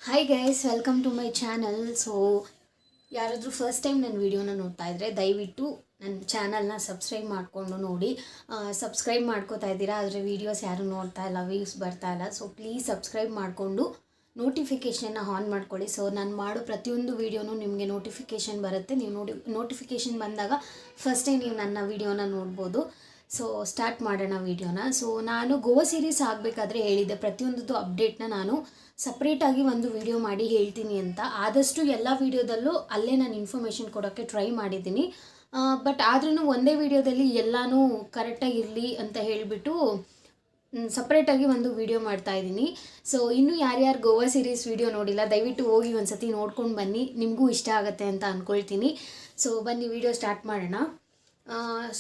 Hi guys, welcome to my channel. So ಯಾರಾದರೂ first time ನನ್ನ ವೀಡಿಯೋನ ನೋಡ್ತಾ ಇದ್ದರೆ ದಯವಿಟ್ಟು ನನ್ನ ಚಾನಲ್ನ ಸಬ್ಸ್ಕ್ರೈಬ್ ಮಾಡಿಕೊಂಡು ನೋಡಿ. ಸಬ್ಸ್ಕ್ರೈಬ್ ಮಾಡ್ಕೋತಾ ಇದ್ದೀರಾ, ಆದರೆ ವೀಡಿಯೋಸ್ ಯಾರೂ ನೋಡ್ತಾ ಇಲ್ಲ, ವ್ಯೂಸ್ ಬರ್ತಾ ಇಲ್ಲ. ಸೊ ಪ್ಲೀಸ್ ಸಬ್ಸ್ಕ್ರೈಬ್ ಮಾಡಿಕೊಂಡು ನೋಟಿಫಿಕೇಷನ್ನ ಆನ್ ಮಾಡ್ಕೊಳ್ಳಿ. ಸೊ ನಾನು ಮಾಡೋ ಪ್ರತಿಯೊಂದು ವೀಡಿಯೋನೂ ನಿಮಗೆ ನೋಟಿಫಿಕೇಷನ್ ಬರುತ್ತೆ. ನೀವು ನೋಟಿಫಿಕೇಷನ್ ಬಂದಾಗ ಫಸ್ಟೇ ನೀವು ನನ್ನ ವೀಡಿಯೋನ ನೋಡ್ಬೋದು. ಸೊ ಸ್ಟಾರ್ಟ್ ಮಾಡೋಣ ವೀಡಿಯೋನ. ಸೊ ನಾನು ಗೋವಾ ಸೀರೀಸ್ ಆಗಬೇಕಾದ್ರೆ ಹೇಳಿದ್ದೆ, ಪ್ರತಿಯೊಂದು ಅಪ್ಡೇಟ್ನ ನಾನು ಸಪ್ರೇಟಾಗಿ ಒಂದು ವಿಡಿಯೋ ಮಾಡಿ ಹೇಳ್ತೀನಿ ಅಂತ. ಆದಷ್ಟು ಎಲ್ಲ ವೀಡಿಯೋದಲ್ಲೂ ಅಲ್ಲೇ ನಾನು ಇನ್ಫಾರ್ಮೇಷನ್ ಕೊಡೋಕ್ಕೆ ಟ್ರೈ ಮಾಡಿದ್ದೀನಿ. ಬಟ್ ಆದ್ರೂ ಒಂದೇ ವಿಡಿಯೋದಲ್ಲಿ ಎಲ್ಲನೂ ಕರೆಕ್ಟಾಗಿರಲಿ ಅಂತ ಹೇಳಿಬಿಟ್ಟು ಸಪ್ರೇಟಾಗಿ ಒಂದು ವಿಡಿಯೋ ಮಾಡ್ತಾ ಇದ್ದೀನಿ. ಸೊ ಇನ್ನೂ ಯಾರ್ಯಾರು ಗೋವಾ ಸೀರೀಸ್ ವಿಡಿಯೋ ನೋಡಿಲ್ಲ, ದಯವಿಟ್ಟು ಹೋಗಿ ಒಂದು ಸತಿ ನೋಡ್ಕೊಂಡು ಬನ್ನಿ, ನಿಮಗೂ ಇಷ್ಟ ಆಗುತ್ತೆ ಅಂತ ಅಂದ್ಕೊಳ್ತೀನಿ. ಸೊ ಬನ್ನಿ ವಿಡಿಯೋ ಸ್ಟಾರ್ಟ್ ಮಾಡೋಣ.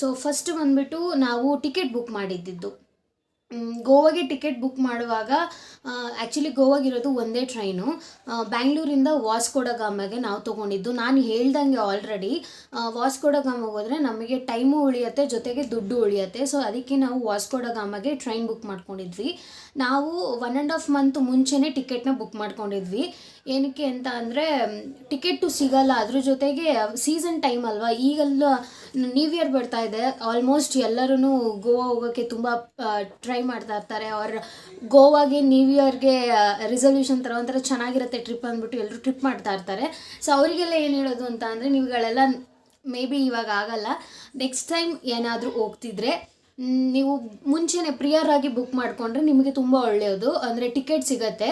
ಸೊ ಫಸ್ಟ್ ಬಂದುಬಿಟ್ಟು ನಾವು ಟಿಕೆಟ್ ಬುಕ್ ಮಾಡಿದ್ದಿದ್ದು. ಗೋವಾಗೆ ಟಿಕೆಟ್ ಬುಕ್ ಮಾಡುವಾಗ ಆ್ಯಕ್ಚುಲಿ ಗೋವಾಗಿರೋದು ಒಂದೇ ಟ್ರೈನು. ಬ್ಯಾಂಗ್ಳೂರಿಂದ ವಾಸ್ಕೋಡಗಾಮಗೆ ನಾವು ತೊಗೊಂಡಿದ್ದು. ನಾನು ಹೇಳ್ದಂಗೆ ಆಲ್ರೆಡಿ ವಾಸ್ಕೋಡಗಾಮಗೆ ಹೋದರೆ ನಮಗೆ ಟೈಮು ಉಳಿಯುತ್ತೆ, ಜೊತೆಗೆ ದುಡ್ಡು ಉಳಿಯುತ್ತೆ. ಸೊ ಅದಕ್ಕೆ ನಾವು ವಾಸ್ಕೋಡಗಾಮಗೆ ಟ್ರೈನ್ ಬುಕ್ ಮಾಡ್ಕೊಂಡಿದ್ವಿ. ನಾವು 1.5 ಮಂತ್ ಮುಂಚೆನೇ ಟಿಕೆಟ್ನ ಬುಕ್ ಮಾಡ್ಕೊಂಡಿದ್ವಿ. ಏನಕ್ಕೆ ಅಂತ ಅಂದರೆ ಟಿಕೆಟು ಸಿಗಲ್ಲ, ಅದ್ರ ಜೊತೆಗೆ ಸೀಸನ್ ಟೈಮ್ ಅಲ್ವಾ, ಈಗೆಲ್ಲ ನ್ಯೂ ಇಯರ್ ಬರ್ತಾ ಇದೆ. ಆಲ್ಮೋಸ್ಟ್ ಎಲ್ಲರೂ ಗೋವಾ ಹೋಗೋಕ್ಕೆ ತುಂಬ ಟ್ರೈ ಮಾಡ್ತಾ ಇರ್ತಾರೆ. ಅವ್ರ ಗೋವಾಗೆ ನ್ಯೂ ಇಯರ್ಗೆ ರಿಸಲ್ಯೂಷನ್ ಥರ ಒಂಥರ ಚೆನ್ನಾಗಿರುತ್ತೆ ಟ್ರಿಪ್ ಅಂದ್ಬಿಟ್ಟು ಎಲ್ಲರೂ ಟ್ರಿಪ್ ಮಾಡ್ತಾ ಇರ್ತಾರೆ. ಸೊ ಅವರಿಗೆಲ್ಲ ಏನು ಹೇಳೋದು ಅಂತ ಅಂದರೆ, ನೀವುಗಳೆಲ್ಲ ಮೇ ಬಿ ಇವಾಗ ಆಗಲ್ಲ, ನೆಕ್ಸ್ಟ್ ಟೈಮ್ ಏನಾದರೂ ಹೋಗ್ತಿದ್ರೆ ನೀವು ಮುಂಚೆನೇ ಪ್ರಿಯರ್ ಆಗಿ ಬುಕ್ ಮಾಡಿಕೊಂಡ್ರೆ ನಿಮಗೆ ತುಂಬ ಒಳ್ಳೆಯದು. ಅಂದರೆ ಟಿಕೆಟ್ ಸಿಗುತ್ತೆ.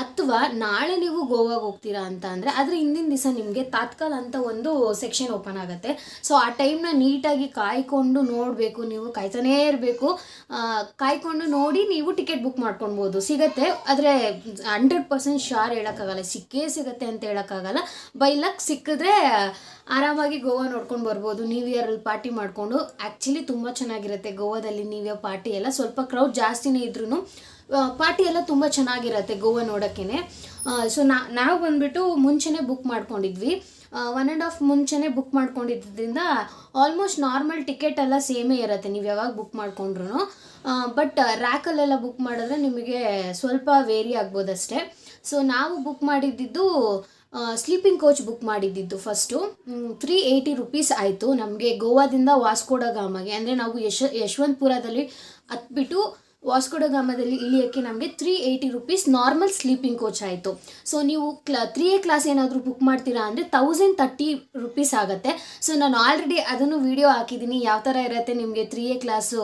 ಅಥವಾ ನಾಳೆ ನೀವು ಗೋವಾಗೆ ಹೋಗ್ತೀರಾ ಅಂತ ಅಂದರೆ ಅದರ ಹಿಂದಿನ ದಿವಸ ನಿಮಗೆ ತಾತ್ಕಾಲ್ ಅಂತ ಒಂದು ಸೆಕ್ಷನ್ ಓಪನ್ ಆಗುತ್ತೆ. ಸೊ ಆ ಟೈಮ್ನ ನೀಟಾಗಿ ಕಾಯ್ಕೊಂಡು ನೋಡಬೇಕು, ನೀವು ಕಾಯ್ತಾನೇ ಇರಬೇಕು. ಕಾಯ್ಕೊಂಡು ನೋಡಿ ನೀವು ಟಿಕೆಟ್ ಬುಕ್ ಮಾಡ್ಕೊಳ್ಬೋದು, ಸಿಗುತ್ತೆ. ಆದರೆ 100% ಶ್ಯೂರ್ ಹೇಳೋಕ್ಕಾಗಲ್ಲ, ಸಿಕ್ಕೇ ಸಿಗುತ್ತೆ ಅಂತ ಹೇಳೋಕ್ಕಾಗಲ್ಲ. ಬೈ ಲಕ್ ಸಿಕ್ಕಿದ್ರೆ ಆರಾಮಾಗಿ ಗೋವಾ ನೋಡ್ಕೊಂಡು ಬರ್ಬೋದು, ನ್ಯೂ ಇಯರಲ್ಲಿ ಪಾರ್ಟಿ ಮಾಡಿಕೊಂಡು. ಆ್ಯಕ್ಚುಲಿ ತುಂಬ ಚೆನ್ನಾಗಿರುತ್ತೆ ಗೋವಾದಲ್ಲಿ ನ್ಯೂ ಇಯರ್ ಪಾರ್ಟಿ ಎಲ್ಲ. ಸ್ವಲ್ಪ ಕ್ರೌಡ್ ಜಾಸ್ತಿನೇ ಇದ್ರೂ ಪಾರ್ಟಿ ಎಲ್ಲ ತುಂಬ ಚೆನ್ನಾಗಿರುತ್ತೆ ಗೋವಾ ನೋಡೋಕ್ಕೇ. ಸೊ ನಾವು ಬಂದುಬಿಟ್ಟು ಮುಂಚೆನೇ ಬುಕ್ ಮಾಡ್ಕೊಂಡಿದ್ವಿ. 1.5 ಮುಂಚೆನೇ ಬುಕ್ ಮಾಡ್ಕೊಂಡಿದ್ದರಿಂದ ಆಲ್ಮೋಸ್ಟ್ ನಾರ್ಮಲ್ ಟಿಕೆಟ್ ಎಲ್ಲ ಸೇಮೇ ಇರುತ್ತೆ ನೀವು ಯಾವಾಗ ಬುಕ್ ಮಾಡ್ಕೊಂಡ್ರು. ಬಟ್ ರ್ಯಾಕಲ್ಲೆಲ್ಲ ಬುಕ್ ಮಾಡಿದ್ರೆ ನಿಮಗೆ ಸ್ವಲ್ಪ ವೇರಿ ಆಗ್ಬೋದಷ್ಟೇ. ಸೊ ನಾವು ಬುಕ್ ಮಾಡಿದ್ದು ಸ್ಲೀಪಿಂಗ್ ಕೋಚ್ ಬುಕ್ ಮಾಡಿದ್ದು ಫಸ್ಟು 380 ರುಪೀಸ್ ಆಯಿತು ನಮಗೆ ಗೋವಾದಿಂದ ವಾಸ್ಕೋಡಗಾಮಗೆ. ಅಂದರೆ ನಾವು ಯಶವಂತಪುರದಲ್ಲಿ ಹತ್ಬಿಟ್ಟು ವಾಸ್ಕೋಡಗಾಮದಲ್ಲಿ ಇಳಿಯೋಕ್ಕೆ ನಮಗೆ 380 ರುಪೀಸ್ ನಾರ್ಮಲ್ ಸ್ಲೀಪಿಂಗ್ ಕೋಚ್ ಆಯಿತು. ಸೊ ನೀವು 3A ಕ್ಲಾಸ್ ಏನಾದರೂ ಬುಕ್ ಮಾಡ್ತೀರಾ ಅಂದರೆ 1030 ರುಪೀಸ್ ಆಗುತ್ತೆ. ಸೊ ನಾನು ಆಲ್ರೆಡಿ ಅದನ್ನು ವಿಡಿಯೋ ಹಾಕಿದ್ದೀನಿ, ಯಾವ ಥರ ಇರುತ್ತೆ ನಿಮಗೆ 3A ಕ್ಲಾಸು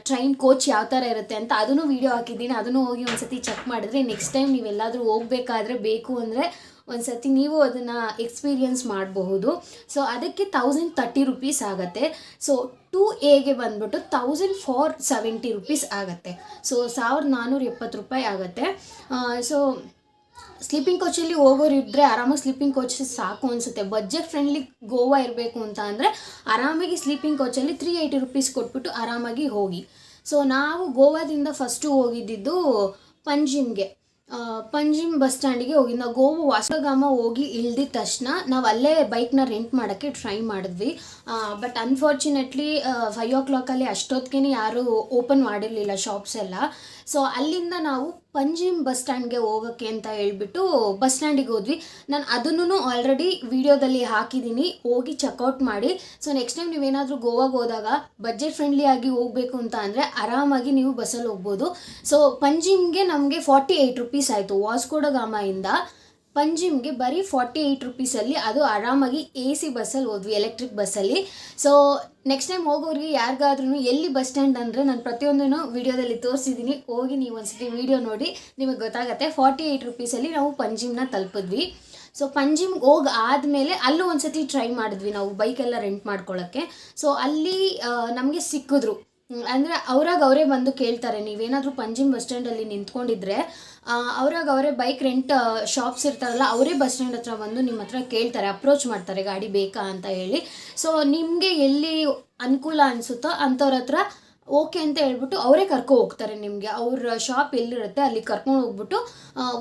ಟ್ರೈನ್ ಕೋಚ್ ಯಾವ ಥರ ಇರುತ್ತೆ ಅಂತ. ಅದನ್ನು ವಿಡಿಯೋ ಹಾಕಿದ್ದೀನಿ, ಅದನ್ನು ಹೋಗಿ ಒಂದು ಸತಿ ಚೆಕ್ ಮಾಡಿದ್ರೆ ನೆಕ್ಸ್ಟ್ ಟೈಮ್ ನೀವೆಲ್ಲಾದರೂ ಹೋಗಬೇಕಾದ್ರೆ ಬೇಕು ಅಂದರೆ ಒಂದು ಸತಿ ನೀವು ಅದನ್ನು ಎಕ್ಸ್ಪೀರಿಯನ್ಸ್ ಮಾಡಬಹುದು. ಸೊ ಅದಕ್ಕೆ 1030 ರುಪೀಸ್ ಆಗುತ್ತೆ. ಸೊ 2Aಗೆ ಬಂದ್ಬಿಟ್ಟು 1470 ರುಪೀಸ್ ಆಗುತ್ತೆ. ಸೊ 1470 ರೂಪಾಯಿ ಆಗುತ್ತೆ. ಸೊ ಸ್ಲೀಪಿಂಗ್ ಕೋಚಲ್ಲಿ ಹೋಗೋರು ಇದ್ದರೆ ಆರಾಮಾಗಿ ಸ್ಲೀಪಿಂಗ್ ಕೋಚ್ ಸಾಕು ಅನಿಸುತ್ತೆ. ಬಜೆಟ್ ಫ್ರೆಂಡ್ಲಿ ಗೋವಾ ಇರಬೇಕು ಅಂತ ಅಂದರೆ ಆರಾಮಾಗಿ ಸ್ಲೀಪಿಂಗ್ ಕೋಚಲ್ಲಿ 380 ರುಪೀಸ್ ಕೊಟ್ಬಿಟ್ಟು ಆರಾಮಾಗಿ ಹೋಗಿ. ಸೊ ನಾವು ಗೋವಾದಿಂದ ಫಸ್ಟು ಹೋಗಿದ್ದು ಪಂಜಿಮ್ ಬಸ್ ಸ್ಟ್ಯಾಂಡಿಗೆ ಹೋಗಿ ನಾವು ಗೋವಾ ವಾಸ್ಕೋಡಗಾಮ ಹೋಗಿ ಇಳ್ದಿದ ತಕ್ಷಣ ನಾವು ಅಲ್ಲೇ ಬೈಕ್ನ ರೆಂಟ್ ಮಾಡೋಕ್ಕೆ ಟ್ರೈ ಮಾಡಿದ್ವಿ. ಬಟ್ ಅನ್ಫಾರ್ಚುನೇಟ್ಲಿ 5 o'clock ಅಷ್ಟೊತ್ತಿಗೆ ಯಾರೂ ಓಪನ್ ಮಾಡಿರಲಿಲ್ಲ ಶಾಪ್ಸ್ ಎಲ್ಲ. ಸೊ ಅಲ್ಲಿಂದ ನಾವು ಪಂಜಿಮ್ ಬಸ್ ಸ್ಟ್ಯಾಂಡ್ಗೆ ಹೋಗೋಕ್ಕೆ ಅಂತ ಹೇಳ್ಬಿಟ್ಟು ಬಸ್ ಸ್ಟ್ಯಾಂಡಿಗೆ ಹೋದ್ವಿ. ನಾನು ಅದನ್ನು ಆಲ್ರೆಡಿ ವಿಡಿಯೋದಲ್ಲಿ ಹಾಕಿದ್ದೀನಿ, ಹೋಗಿ ಚೆಕ್ಔಟ್ ಮಾಡಿ. ಸೊ ನೆಕ್ಸ್ಟ್ ಟೈಮ್ ನೀವೇನಾದರೂ ಗೋವಾಗೆ ಹೋದಾಗ ಬಜೆಟ್ ಫ್ರೆಂಡ್ಲಿ ಆಗಿ ಹೋಗಬೇಕು ಅಂತ ಅಂದರೆ ಆರಾಮಾಗಿ ನೀವು ಬಸ್ಸಲ್ಲಿ ಹೋಗ್ಬೋದು. ಸೊ ಪಂಜಿಮ್ಗೆ ನಮಗೆ 48 ರುಪೀಸ್ ಆಯಿತು. ವಾಸ್ಕೋಡಗಾಮದಿಂದ ಪಂಜಿಮ್ಗೆ ಬರೀ 48 ರುಪೀಸಲ್ಲಿ, ಅದು ಆರಾಮಾಗಿ AC ಬಸ್ಸಲ್ಲಿ ಹೋದ್ವಿ, ಎಲೆಕ್ಟ್ರಿಕ್ ಬಸ್ಸಲ್ಲಿ. ಸೊ ನೆಕ್ಸ್ಟ್ ಟೈಮ್ ಹೋಗೋರಿಗೆ ಯಾರಿಗಾದ್ರೂ ಎಲ್ಲಿ ಬಸ್ ಸ್ಟ್ಯಾಂಡ್ ಅಂದರೆ ನಾನು ಪ್ರತಿಯೊಂದೂ ವಿಡಿಯೋದಲ್ಲಿ ತೋರಿಸಿದ್ದೀನಿ, ಹೋಗಿ ನೀವು ಒಂದ್ಸತಿ ವಿಡಿಯೋ ನೋಡಿ ನಿಮಗೆ ಗೊತ್ತಾಗುತ್ತೆ. 48 ರುಪೀಸಲ್ಲಿ ನಾವು ಪಂಜಿಮ್ನ ತಲುಪಿದ್ವಿ. ಸೊ ಪಂಜಿಮ್ಗೆ ಹೋಗಿ ಆದಮೇಲೆ ಅಲ್ಲೂ ಒಂದು ಸತಿ ಟ್ರೈ ಮಾಡಿದ್ವಿ ನಾವು ಬೈಕೆಲ್ಲ ರೆಂಟ್ ಮಾಡ್ಕೊಳ್ಳೋಕ್ಕೆ. ಸೊ ಅಲ್ಲಿ ನಮಗೆ ಸಿಕ್ಕಿದ್ರು. ಅಂದರೆ ಅವರೇ ಬಂದು ಕೇಳ್ತಾರೆ, ನೀವೇನಾದರೂ ಪಂಜಿಮ್ ಬಸ್ ಸ್ಟ್ಯಾಂಡಲ್ಲಿ ನಿಂತ್ಕೊಂಡಿದ್ರೆ ಅವರೇ ಬೈಕ್ ರೆಂಟ್ ಶಾಪ್ಸ್ ಇರ್ತಾರಲ್ಲ, ಅವರೇ ಬಸ್ ಸ್ಟ್ಯಾಂಡ್ ಹತ್ರ ಬಂದು ನಿಮ್ಮ ಹತ್ರ ಕೇಳ್ತಾರೆ, ಅಪ್ರೋಚ್ ಮಾಡ್ತಾರೆ ಗಾಡಿ ಬೇಕಾ ಅಂತ ಹೇಳಿ. ಸೊ ನಿಮಗೆ ಎಲ್ಲಿ ಅನುಕೂಲ ಅನಿಸುತ್ತೋ ಅಂಥವ್ರ ಹತ್ರ ಓಕೆ ಅಂತ ಹೇಳ್ಬಿಟ್ಟು ಅವರೇ ಹೋಗ್ತಾರೆ ನಿಮಗೆ. ಅವ್ರ ಶಾಪ್ ಎಲ್ಲಿರುತ್ತೆ ಅಲ್ಲಿ ಕರ್ಕೊಂಡು ಹೋಗ್ಬಿಟ್ಟು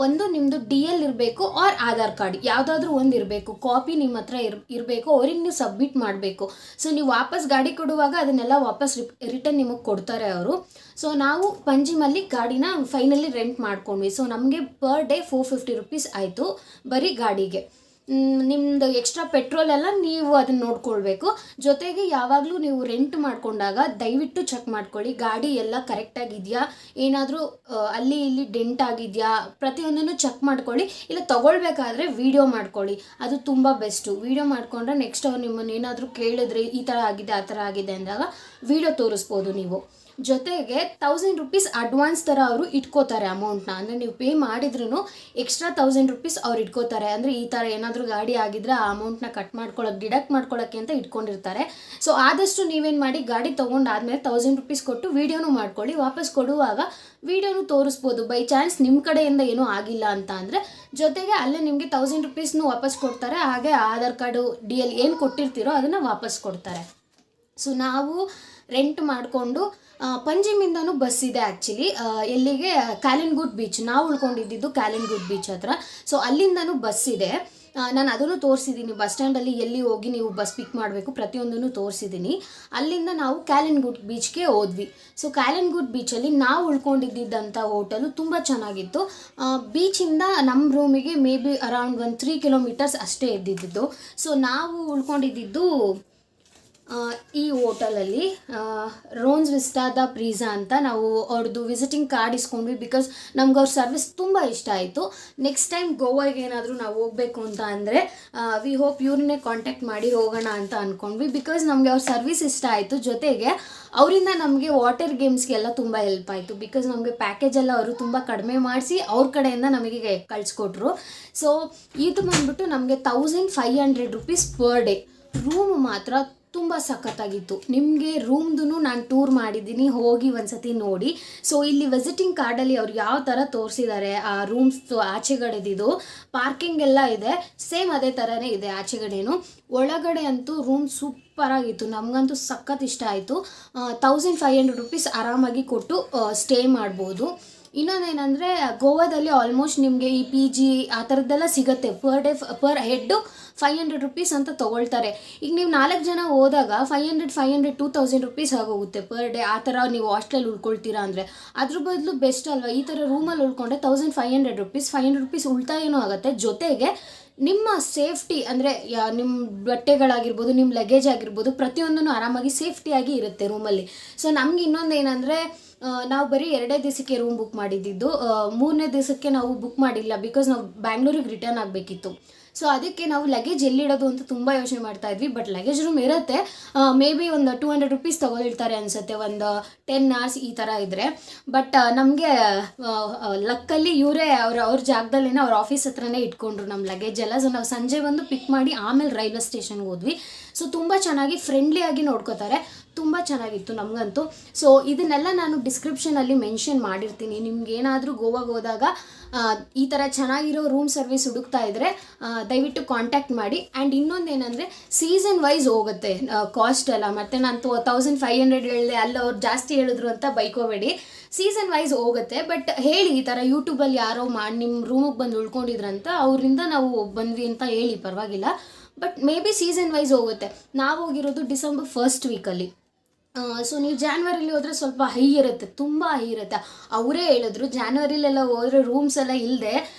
ಒಂದು ನಿಮ್ಮದು DL ಇರಬೇಕು ಆರ್ ಆಧಾರ್ ಕಾರ್ಡ್ ಯಾವುದಾದ್ರೂ ಒಂದು ಇರಬೇಕು, ಕಾಪಿ ನಿಮ್ಮ ಹತ್ರ ಇರಬೇಕು, ಅವ್ರಿಗೆ ನೀವು ಸಬ್ಮಿಟ್ ಮಾಡಬೇಕು. ಸೊ ನೀವು ವಾಪಸ್ ಗಾಡಿ ಕೊಡುವಾಗ ಅದನ್ನೆಲ್ಲ ವಾಪಸ್ ರಿಟರ್ನ್ ನಿಮಗೆ ಕೊಡ್ತಾರೆ ಅವರು. ಸೊ ನಾವು ಪಂಜಿಮಲ್ಲಿ ಗಾಡಿನ ಫೈನಲಿ ರೆಂಟ್ ಮಾಡ್ಕೊಂಡ್ವಿ. ಸೊ ನಮಗೆ ಪರ್ ಡೇ 450 rupees ಆಯಿತು ಬರೀ ಗಾಡಿಗೆ. ನಿಮ್ಮದು ಎಕ್ಸ್ಟ್ರಾ ಪೆಟ್ರೋಲ್ ಎಲ್ಲ ನೀವು ಅದನ್ನು ನೋಡ್ಕೊಳ್ಬೇಕು. ಜೊತೆಗೆ ಯಾವಾಗಲೂ ನೀವು ರೆಂಟ್ ಮಾಡ್ಕೊಂಡಾಗ ದಯವಿಟ್ಟು ಚೆಕ್ ಮಾಡ್ಕೊಳ್ಳಿ ಗಾಡಿ ಎಲ್ಲ ಕರೆಕ್ಟಾಗಿದೆಯಾ, ಏನಾದರೂ ಅಲ್ಲಿ ಇಲ್ಲಿ ಡೆಂಟ್ ಆಗಿದೆಯಾ, ಪ್ರತಿಯೊಂದನ್ನು ಚೆಕ್ ಮಾಡ್ಕೊಳ್ಳಿ. ಇಲ್ಲ ತೊಗೊಳ್ಬೇಕಾದ್ರೆ ವೀಡಿಯೋ ಮಾಡ್ಕೊಳ್ಳಿ, ಅದು ತುಂಬ ಬೆಸ್ಟು. ವೀಡಿಯೋ ಮಾಡಿಕೊಂಡ್ರೆ ನೆಕ್ಸ್ಟ್ ಅವ್ರು ನಿಮ್ಮನ್ನು ಏನಾದರೂ ಕೇಳಿದ್ರೆ ಈ ಥರ ಆಗಿದೆ ಆ ಥರ ಆಗಿದೆ ಅಂದಾಗ ವೀಡಿಯೋ ತೋರಿಸ್ಬೋದು ನೀವು. ಜೊತೆಗೆ 1000 rupees ಅಡ್ವಾನ್ಸ್ ಥರ ಅವರು ಇಟ್ಕೋತಾರೆ ಅಮೌಂಟ್ನ. ಅಂದರೆ ನೀವು ಪೇ ಮಾಡಿದ್ರೂ ಎಕ್ಸ್ಟ್ರಾ 1000 rupees ಅವ್ರು ಇಟ್ಕೋತಾರೆ. ಅಂದರೆ ಈ ಥರ ಏನಾದರೂ ಗಾಡಿ ಆಗಿದ್ರೆ ಆ ಅಮೌಂಟ್ನ ಕಟ್ ಮಾಡ್ಕೊಳ್ಳೋಕೆ ಡಿಡಕ್ಟ್ ಮಾಡ್ಕೊಳ್ಳೋಕ್ಕೆ ಅಂತ ಇಟ್ಕೊಂಡಿರ್ತಾರೆ. ಸೊ ಆದಷ್ಟು ನೀವೇನು ಮಾಡಿ ಗಾಡಿ ತೊಗೊಂಡಾದ್ಮೇಲೆ 1000 rupees ಕೊಟ್ಟು ವೀಡಿಯೋನು ಮಾಡ್ಕೊಳ್ಳಿ. ವಾಪಸ್ ಕೊಡುವಾಗ ವೀಡಿಯೋನು ತೋರಿಸ್ಬೋದು ಬೈ ಚಾನ್ಸ್ ನಿಮ್ಮ ಕಡೆಯಿಂದ ಏನೂ ಆಗಿಲ್ಲ ಅಂತ ಅಂದರೆ. ಜೊತೆಗೆ ಅಲ್ಲೇ ನಿಮಗೆ 1000 rupeesನು ವಾಪಸ್ ಕೊಡ್ತಾರೆ. ಹಾಗೆ ಆಧಾರ್ ಕಾರ್ಡು DL ಏನು ಕೊಟ್ಟಿರ್ತೀರೋ ಅದನ್ನು ವಾಪಸ್ ಕೊಡ್ತಾರೆ. ಸೊ ನಾವು ರೆಂಟ್ ಮಾಡಿಕೊಂಡು ಪಂಜಿಮಿಂದನೂ ಬಸ್ ಇದೆ ಆ್ಯಕ್ಚುಲಿ ಎಲ್ಲಿಗೆ ಕ್ಯಾಲಿನ್ಗುಡ್ ಬೀಚ್. ನಾವು ಉಳ್ಕೊಂಡಿದ್ದು ಕ್ಯಾಲಿನ್ಗುಡ್ ಬೀಚ್ ಹತ್ರ. ಸೊ ಅಲ್ಲಿಂದನೂ ಬಸ್ ಇದೆ. ನಾನು ಅದನ್ನು ತೋರಿಸಿದ್ದೀನಿ, ಬಸ್ ಸ್ಟ್ಯಾಂಡಲ್ಲಿ ಎಲ್ಲಿ ಹೋಗಿ ನೀವು ಬಸ್ ಪಿಕ್ ಮಾಡಬೇಕು ಪ್ರತಿಯೊಂದನ್ನು ತೋರಿಸಿದ್ದೀನಿ. ಅಲ್ಲಿಂದ ನಾವು ಕ್ಯಾಲಿನ್ಗುಡ್ ಬೀಚ್ಗೆ ಹೋದ್ವಿ. ಸೊ ಕ್ಯಾಲಿನ್ಗುಡ್ ಬೀಚಲ್ಲಿ ನಾವು ಉಳ್ಕೊಂಡಿದ್ದಂಥ ಹೋಟೆಲು ತುಂಬ ಚೆನ್ನಾಗಿತ್ತು. ಬೀಚಿಂದ ನಮ್ಮ ರೂಮಿಗೆ ಮೇ ಬಿ ಅರೌಂಡ್ 3 kilometers ಅಷ್ಟೇ ಇದ್ದಿದ್ದು. ಸೊ ನಾವು ಉಳ್ಕೊಂಡಿದ್ದು ಈ ಹೋಟೆಲಲ್ಲಿ ರೋನ್ಸ್ ವಿಸ್ಟಾದ ಪ್ರೀಝಾ ಅಂತ. ನಾವು ಅವ್ರದ್ದು ವಿಸಿಟಿಂಗ್ ಕಾರ್ಡ್ ಇಸ್ಕೊಂಡ್ವಿ ಬಿಕಾಸ್ ನಮ್ಗೆ ಅವ್ರ ಸರ್ವಿಸ್ ತುಂಬ ಇಷ್ಟ ಆಯಿತು. ನೆಕ್ಸ್ಟ್ ಟೈಮ್ ಗೋವಾಗೆ ಏನಾದರೂ ನಾವು ಹೋಗಬೇಕು ಅಂತ ಅಂದರೆ ವಿ ಹೋಪ್ ಇವ್ರನ್ನೇ ಕಾಂಟ್ಯಾಕ್ಟ್ ಮಾಡಿ ಹೋಗೋಣ ಅಂತ ಅಂದ್ಕೊಂಡ್ವಿ. ಬಿಕಾಸ್ ನಮಗೆ ಅವ್ರ ಸರ್ವಿಸ್ ಇಷ್ಟ ಆಯಿತು. ಜೊತೆಗೆ ಅವರಿಂದ ನಮಗೆ ವಾಟರ್ ಗೇಮ್ಸ್ಗೆಲ್ಲ ತುಂಬ ಹೆಲ್ಪ್ ಆಯಿತು. ಬಿಕಾಸ್ ನಮಗೆ ಪ್ಯಾಕೇಜ್ ಎಲ್ಲ ಅವರು ತುಂಬ ಕಡಿಮೆ ಮಾಡಿಸಿ ಅವ್ರ ಕಡೆಯಿಂದ ನಮಗೆ ಕಳಿಸ್ಕೊಟ್ರು. ಸೊ ಇದು ಬಂದ್ಬಿಟ್ಟು ನಮಗೆ 1500 rupees ಪರ್ ಡೇ. ರೂಮ್ ಮಾತ್ರ ತುಂಬ ಸಖತ್ತಾಗಿತ್ತು. ನಿಮಗೆ ರೂಮ್ದು ನಾನು ಟೂರ್ ಮಾಡಿದ್ದೀನಿ, ಹೋಗಿ ಒಂದ್ಸತಿ ನೋಡಿ. ಸೊ ಇಲ್ಲಿ ವಿಸಿಟಿಂಗ್ ಕಾರ್ಡಲ್ಲಿ ಅವ್ರು ಯಾವ ಥರ ತೋರಿಸಿದ್ದಾರೆ ಆ ರೂಮ್ಸ್ ಆಚೆಗಡೆದಿದ್ದು ಪಾರ್ಕಿಂಗ್ ಎಲ್ಲ ಇದೆ, ಸೇಮ್ ಅದೇ ಥರನೇ ಇದೆ ಆಚೆಗಡೆನು. ಒಳಗಡೆ ಅಂತೂ ರೂಮ್ ಸೂಪರಾಗಿತ್ತು, ನಮಗಂತೂ ಸಖತ್ ಇಷ್ಟ ಆಯಿತು. 1500 rupees ಆರಾಮಾಗಿ ಕೊಟ್ಟು ಸ್ಟೇ ಮಾಡ್ಬೋದು. ಇನ್ನೊಂದೇನೆಂದರೆ ಗೋವಾದಲ್ಲಿ ಆಲ್ಮೋಸ್ಟ್ ನಿಮಗೆ ಈ PG ಆ ಥರದ್ದೆಲ್ಲ ಸಿಗುತ್ತೆ. Per day per head 500 rupees ಅಂತ ತೊಗೊಳ್ತಾರೆ. ಈಗ ನೀವು 4 ಜನ ಹೋದಾಗ 500 2000 rupees ಆಗೋಗುತ್ತೆ ಪರ್ ಡೇ. ಆ ಥರ ನೀವು ಹಾಸ್ಟೆಲ್ ಉಳ್ಕೊಳ್ತೀರಾ ಅಂದರೆ ಅದ್ರ ಬದಲು ಬೆಸ್ಟ್ ಅಲ್ವಾ ಈ ಥರ ರೂಮಲ್ಲಿ ಉಳ್ಕೊಂಡ್ರೆ 1500 rupees 500 rupees ಉಳಿತಾಯನೂ ಆಗುತ್ತೆ. ಜೊತೆಗೆ ನಿಮ್ಮ ಸೇಫ್ಟಿ ಅಂದರೆ ನಿಮ್ಮ ಬಟ್ಟೆಗಳಾಗಿರ್ಬೋದು, ನಿಮ್ಮ ಲಗೇಜ್ ಆಗಿರ್ಬೋದು, ಪ್ರತಿಯೊಂದನ್ನು ಆರಾಮಾಗಿ ಸೇಫ್ಟಿಯಾಗಿ ಇರುತ್ತೆ ರೂಮಲ್ಲಿ. ಸೊ ನಮ್ಗೆ ಇನ್ನೊಂದು ಏನಂದರೆ ನಾವು ಬರೀ 2 ದಿವಸಕ್ಕೆ ರೂಮ್ ಬುಕ್ ಮಾಡಿದ್ದು, 3ನೇ ದಿವಸಕ್ಕೆ ನಾವು ಬುಕ್ ಮಾಡಿಲ್ಲ ಬಿಕಾಸ್ ನಾವು ಬ್ಯಾಂಗ್ಳೂರಿಗೆ ರಿಟರ್ನ್ ಆಗಬೇಕಿತ್ತು. ಸೊ ಅದಕ್ಕೆ ನಾವು ಲಗೇಜ್ ಎಲ್ಲಿಡೋದು ಅಂತ ತುಂಬ ಯೋಚನೆ ಮಾಡ್ತಾ ಇದ್ವಿ. ಬಟ್ ಲಗೇಜ್ ರೂಮ್ ಇರುತ್ತೆ, ಮೇ ಬಿ ಒಂದು 200 rupees ತೊಗೊಳ್ತಾರೆ ಅನಿಸುತ್ತೆ ಒಂದು 10 hours ಈ ಥರ ಇದ್ದರೆ. ಬಟ್ ನಮಗೆ ಲಕ್ಕಲ್ಲಿ ಇವರೇ ಅವ್ರ ಜಾಗದಲ್ಲೇ ಅವ್ರ ಆಫೀಸ್ ಹತ್ರನೇ ಇಟ್ಕೊಂಡ್ರು ನಮ್ಮ ಲಗೇಜ್ ಎಲ್ಲ. ಸೊ ನಾವು ಸಂಜೆ ಬಂದು ಪಿಕ್ ಮಾಡಿ ಆಮೇಲೆ ರೈಲ್ವೆ ಸ್ಟೇಷನ್ಗೆ ಹೋದ್ವಿ. ಸೊ ತುಂಬ ಚೆನ್ನಾಗಿ ಫ್ರೆಂಡ್ಲಿಯಾಗಿ ನೋಡ್ಕೋತಾರೆ, ತುಂಬ ಚೆನ್ನಾಗಿತ್ತು ನಮಗಂತೂ. ಸೊ ಇದನ್ನೆಲ್ಲ ನಾನು ಡಿಸ್ಕ್ರಿಪ್ಷನಲ್ಲಿ ಮೆನ್ಷನ್ ಮಾಡಿರ್ತೀನಿ. ನಿಮ್ಗೇನಾದರೂ ಗೋವಾಗೆ ಹೋದಾಗ ಈ ಥರ ಚೆನ್ನಾಗಿರೋ ರೂಮ್ ಸರ್ವಿಸ್ ಹುಡುಕ್ತಾ ಇದ್ದರೆ ದಯವಿಟ್ಟು ಕಾಂಟ್ಯಾಕ್ಟ್ ಮಾಡಿ. ಆ್ಯಂಡ್ ಇನ್ನೊಂದೇನೆಂದರೆ ಸೀಸನ್ ವೈಸ್ ಹೋಗುತ್ತೆ ಕಾಸ್ಟ್ ಎಲ್ಲ. ಮತ್ತು ನಾನು 1500 ಹೇಳಿದೆ, ಅಲ್ಲಿ ಅವ್ರು ಜಾಸ್ತಿ ಹೇಳಿದ್ರು ಅಂತ ಬೈಕೋಬೇಡಿ. ಸೀಸನ್ ವೈಸ್ ಹೋಗುತ್ತೆ. ಬಟ್ ಹೇಳಿ ಈ ಥರ ಯೂಟ್ಯೂಬಲ್ಲಿ ಯಾರೋ ಮಾಡಿ ನಿಮ್ಮ ರೂಮಿಗೆ ಬಂದು ಉಳ್ಕೊಂಡಿದ್ರಂತ, ಅವರಿಂದ ನಾವು ಬಂದ್ವಿ ಅಂತ ಹೇಳಿ, ಪರವಾಗಿಲ್ಲ. But maybe season wise ಹೋಗುತ್ತೆ. ನಾವು ಹೋಗಿರೋದು December 1st ವೀಕಲ್ಲಿ. ಸೊ ನೀವು ಜಾನ್ವರಿಲಿ ಹೋದರೆ ಸ್ವಲ್ಪ ಹೈ ಇರುತ್ತೆ, ತುಂಬ ಹೈ ಇರುತ್ತೆ. ಅವರೇ ಹೇಳಿದ್ರು ಜಾನ್ವರಿಲೆಲ್ಲ ಹೋದರೆ ರೂಮ್ಸ್ ಎಲ್ಲ ಇಲ್ಲದೆ